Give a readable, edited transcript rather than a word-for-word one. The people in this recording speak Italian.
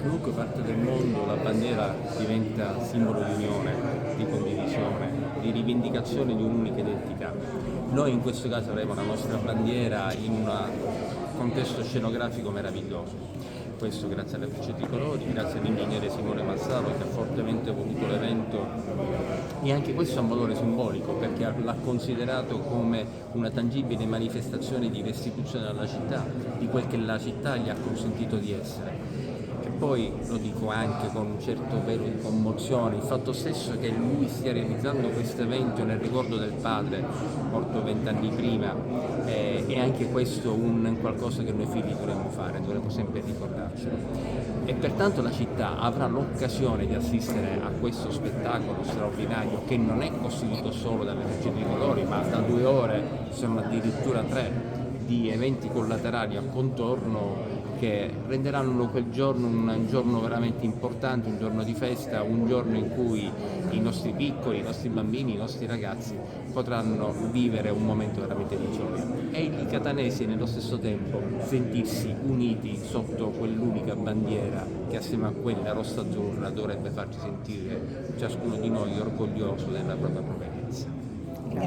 qualunque parte del mondo la bandiera diventa simbolo di unione, di condivisione, di rivendicazione di un'unica identità. Noi in questo caso avremo la nostra bandiera in un contesto scenografico meraviglioso. Questo grazie alle luci tricolori, grazie all'ingegnere Simone Mazzaro che ha fortemente voluto l'evento, e anche questo ha un valore simbolico perché l'ha considerato come una tangibile manifestazione di restituzione alla città, di quel che la città gli ha consentito di essere. E poi lo dico anche con un certo velo di commozione, il fatto stesso che lui stia realizzando questo evento nel ricordo del padre, morto 20 anni prima, è anche questo un qualcosa che noi figli dovremmo fare, dovremmo sempre ricordarcelo. E pertanto la città avrà l'occasione di assistere a questo spettacolo straordinario che non è costituito solo dalle luci tricolori, ma da 2 ore sono addirittura 3 di eventi collaterali a contorno che renderanno quel giorno un giorno veramente importante, un giorno di festa, un giorno in cui i nostri piccoli, i nostri bambini, i nostri ragazzi potranno vivere un momento veramente di gioia e i catanesi nello stesso tempo sentirsi uniti sotto quell'unica bandiera che assieme a quella rossa-azzurra dovrebbe farci sentire ciascuno di noi orgoglioso della propria provenienza.